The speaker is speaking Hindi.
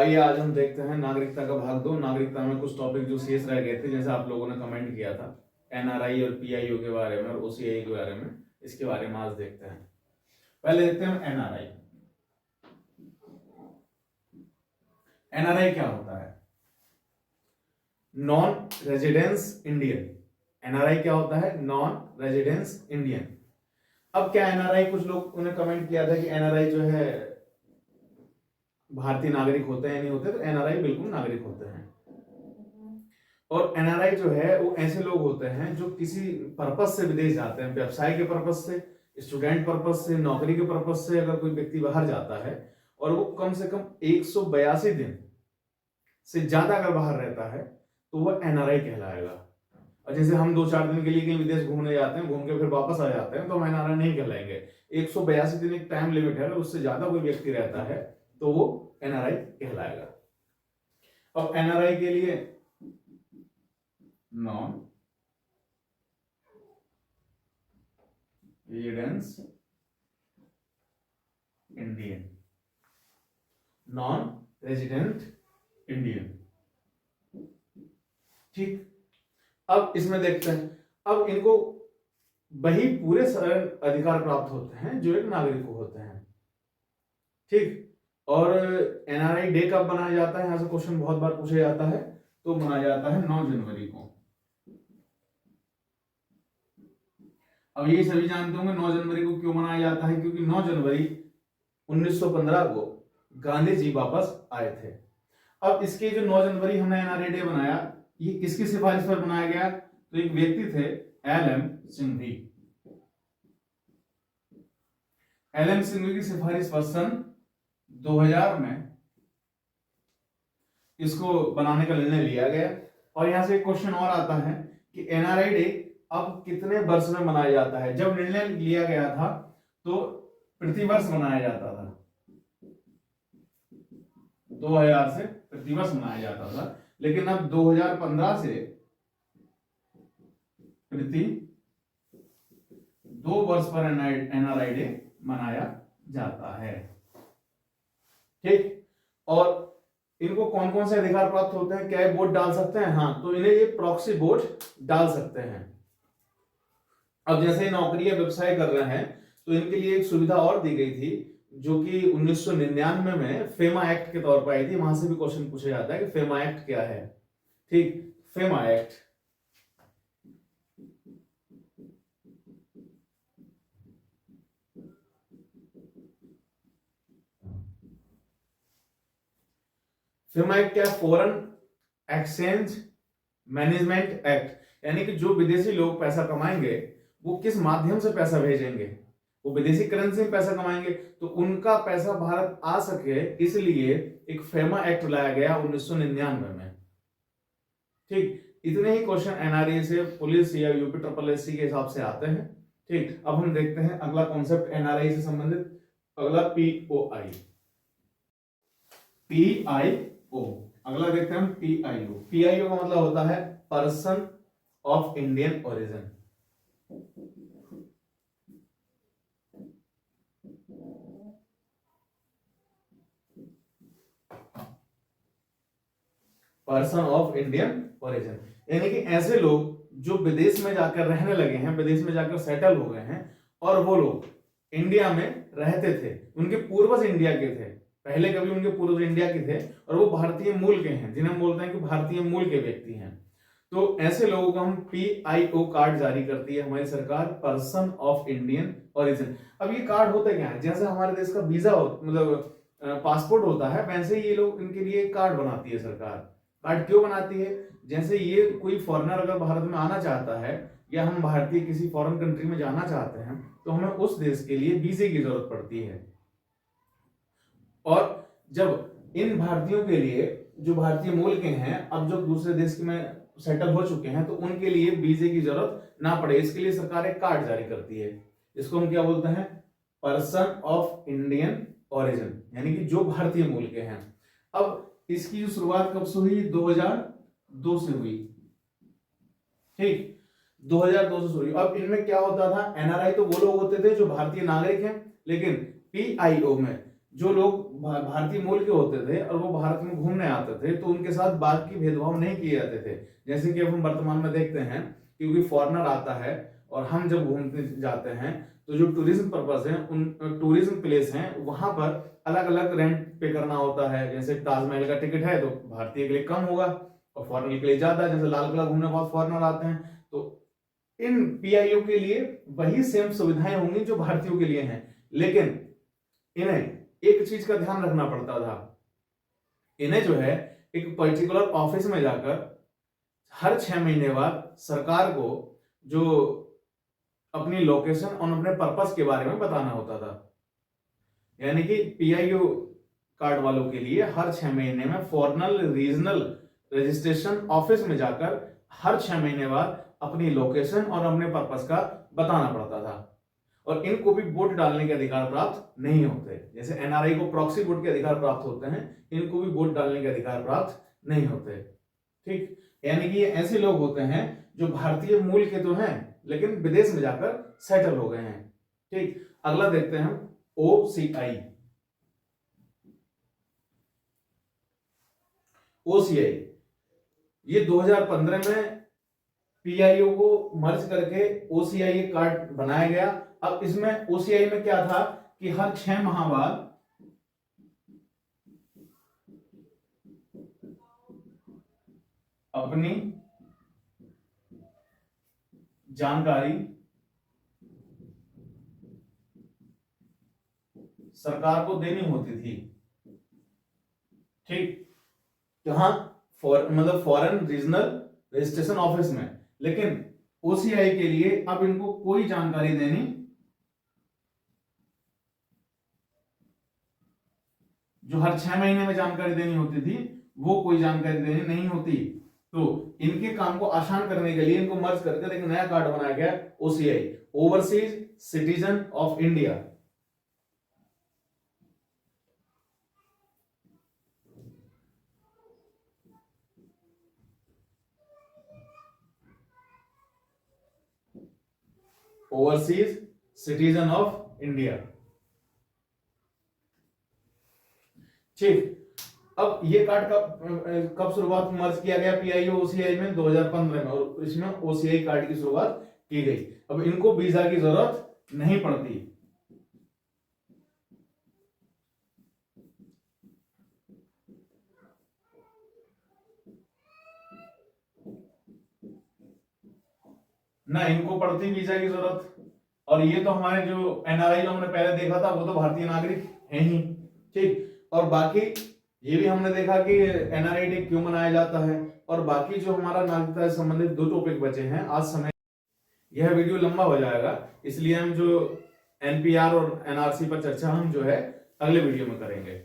आइए आज हम देखते हैं नागरिकता का भाग 2। नागरिकता में कुछ टॉपिक जो शेष रह गए थे, जैसे आप लोगों ने कमेंट किया था एनआरआई और पीआईओ के बारे में और ओसीआई के बारे में, इसके बारे में आज देखते हैं। पहले देखते हैं एनआरआई। एनआरआई क्या होता है? Non residence Indian. एनआरआई क्या होता है? Non residence Indian. अब क्या एनआरआई, कुछ लोग ने कमेंट किया था कि एनआरआई जो है भारतीय नागरिक होते हैं नहीं होते, तो एनआरआई बिल्कुल नागरिक होते हैं। और एनआरआई जो है वो ऐसे लोग होते हैं जो किसी पर्पस से विदेश जाते हैं, व्यवसाय के पर्पस से, स्टूडेंट पर्पस से, नौकरी के पर्पस से। अगर कोई व्यक्ति बाहर जाता है और वो कम से कम 182 दिन से ज्यादा अगर बाहर रहता है तो वह एनआरआई कहलाएगा। और जैसे हम 2-4 दिन के लिए कहीं विदेश घूमने जाते हैं, घूम के फिर वापस आ जाते हैं, तो हम एनआरआई नहीं कहलाएंगे। 182 दिन एक टाइम लिमिट है, अगर उससे ज्यादा कोई व्यक्ति रहता है तो वो एनआरआई कहलाएगा। अब एनआरआई के लिए non residence Indian, non resident Indian. ठीक, अब इसमें देखते हैं। अब इनको वही पूरे अधिकार प्राप्त होते हैं जो एक नागरिक को होते हैं। ठीक, और एनआरआई डे कब मनाया जाता है? यहां से क्वेश्चन बहुत बार पूछा जाता है। तो मनाया जाता है 9 जनवरी को। अब ये सभी जानते होंगे 9 जनवरी को क्यों मनाया जाता है, क्योंकि 9 जनवरी 1915 को गांधी जी वापस आए थे। अब इसके जो 9 जनवरी हमने एनआरआई डे बनाया, ये किसकी सिफारिश पर बनाया गया? तो एक व्यक्ति थे एलएम सिंघवी। एलएम सिंघवी की सिफारिश पर सन 2000 में इसको बनाने का निर्णय लिया गया। और यहां से एक क्वेश्चन और आता है कि एनआरआई डे अब कितने वर्ष में मनाया जाता है? जब निर्णय लिया गया था तो प्रतिवर्ष मनाया जाता था, 2000 से प्रतिवर्ष मनाया जाता था, लेकिन अब 2015 से प्रति 2 वर्ष पर एनआरआई डे मनाया जाता है। ठीक, और इनको कौन कौन से अधिकार प्राप्त होते हैं? क्या ये वोट डाल सकते हैं? हाँ, तो इन्हें ये प्रॉक्सी वोट डाल सकते हैं। अब जैसे नौकरी या व्यवसाय कर रहे हैं तो इनके लिए एक सुविधा और दी गई थी, जो कि 1999 में फेमा एक्ट के तौर पर आई थी। वहां से भी क्वेश्चन पूछा जाता है कि फेमा एक्ट क्या है। ठीक, फेमा एक्ट फेमा एक्ट क्या? Foreign exchange management act. यानी कि जो विदेशी लोग पैसा कमाएंगे वो किस माध्यम से पैसा भेजेंगे? वो विदेशी करेंसी में पैसा कमाएंगे, तो उनका पैसा भारत आ सके, इसलिए एक फेमा एक्ट लाया गया 1999 में। ठीक, इतने ही क्वेश्चन एनआरए से, पुलिस या यूपी ट्रिपल एससी के हिसाब से आते हैं। ठीक, अब हम देखते हैं अगला कॉन्सेप्ट एनआरआई से संबंधित, अगला पीओआई। पीआईओ, अगला देखते हैं हम पीआईओ। पीआईओ का मतलब होता है person of Indian origin. Person of Indian origin, यानी कि ऐसे लोग जो विदेश में जाकर रहने लगे हैं, विदेश में जाकर सेटल हो गए हैं, और वो लोग इंडिया में रहते थे, उनके पूर्वज इंडिया के थे, पहले कभी उनके पूर्वज इंडिया के थे और वो भारतीय मूल के हैं, जिन्हें हम बोलते हैं कि भारतीय मूल के व्यक्ति हैं। तो ऐसे लोगों को हम पीआईओ कार्ड जारी करती है हमारी सरकार, पर्सन ऑफ इंडियन ओरिजिन। अब ये कार्ड होते क्या है? जैसे हमारे देश का वीजा मतलब पासपोर्ट होता है, वैसे ही ये लोग, इनके लिए कार्ड बनाती है सरकार। कार्ड क्यों बनाती है? जैसे ये कोई फॉरेनर अगर भारत में आना चाहता है, या हम भारतीय किसी फॉरेन कंट्री में जाना चाहते हैं, तो हमें उस देश के लिए वीजे की जरूरत पड़ती है। और जब इन भारतीयों के लिए, जो भारतीय मूल के हैं, अब जो दूसरे देश में सेटल हो चुके हैं, तो उनके लिए वीजे की जरूरत ना पड़े, इसके लिए सरकार एक कार्ड जारी करती है। इसको हम क्या बोलते हैं? पर्सन ऑफ इंडियन ओरिजिन, यानी कि जो भारतीय मूल के हैं। अब इसकी जो शुरुआत कब से हुई? 2002 से हुई। ठीक, 2002 से हुई। अब इनमें क्या होता था? एनआरआई तो वो लोग होते थे जो भारतीय नागरिक हैं, लेकिन पीआईओ में जो लोग भारतीय मूल के होते थे और वो भारत में घूमने आते थे तो उनके साथ बाकी भेदभाव नहीं किए जाते थे। जैसे कि अब हम वर्तमान में देखते हैं, क्योंकि फॉरेनर आता है और हम जब घूमने जाते हैं तो जो टूरिज्म पर्पस है, उन टूरिज्म प्लेस हैं, वहां पर अलग अलग रेंट पे करना होता है। जैसे ताजमहल का टिकट है तो भारतीय के लिए कम होगा और फॉरेनर के लिए ज्यादा है। जैसे लाल किला घूमने बहुत फॉरेनर आते हैं, तो इन पीआईओ के लिए वही सेम सुविधाएं होंगी जो भारतीयों के लिए हैं, लेकिन इन्हें एक चीज का ध्यान रखना पड़ता था। इन्हें जो है एक पर्टिकुलर ऑफिस में जाकर हर 6 महीने बाद सरकार को जो अपनी लोकेशन और अपने पर्पस के बारे में बताना होता था। यानी कि पीआईओ कार्ड वालों के लिए हर 6 महीने में फॉर्नल रीजनल रजिस्ट्रेशन ऑफिस में जाकर हर 6 महीने बाद अपनी लोकेशन और अपने पर्पस का बताना पड़ता था। और इनको भी वोट डालने के अधिकार प्राप्त नहीं होते। जैसे एनआरआई को प्रॉक्सी वोट के अधिकार प्राप्त होते हैं, इनको भी वोट डालने के अधिकार प्राप्त नहीं होते। ठीक, यानी कि ये ऐसे लोग होते हैं जो भारतीय मूल के तो हैं लेकिन विदेश में जाकर सेटल हो गए हैं। ठीक, अगला देखते हैं हम ओसीआई। ओसीआई ये 2015 में पीआईओ को मर्ज करके ओसीआई कार्ड बनाया गया। अब इसमें ओसीआई में क्या था कि हर 6 माह बाद अपनी जानकारी सरकार को देनी होती थी। ठीक, कहां? मतलब फॉरेन रीजनल रजिस्ट्रेशन ऑफिस में। लेकिन ओसीआई के लिए अब इनको कोई जानकारी देनी, जो हर 6 महीने में जानकारी देनी होती थी वो कोई जानकारी देनी नहीं होती। तो इनके काम को आसान करने के लिए इनको मर्ज करके एक नया कार्ड बनाया गया, OCI, overseas citizen of India. Overseas citizen of India. ठीक, अब ये कार्ड कब शुरुआत मर्ज किया गया पीआईओ ओसीआई में? 2015 में, और इसमें ओसीआई कार्ड की शुरुआत की गई। अब इनको वीजा की जरूरत नहीं पड़ती। ना इनको पड़ती वीजा की जरूरत। और ये तो हमारे जो एनआरआई जो हमने पहले देखा था वो तो भारतीय नागरिक है ही। ठीक, और बाकी ये भी हमने देखा कि एनआरआई डे क्यों मनाया जाता है। और बाकी जो हमारा नागरिकता से संबंधित 2 टॉपिक बचे हैं आज समय, यह वीडियो लंबा हो जाएगा, इसलिए हम जो एनपीआर और एनआरसी पर चर्चा हम जो है अगले वीडियो में करेंगे।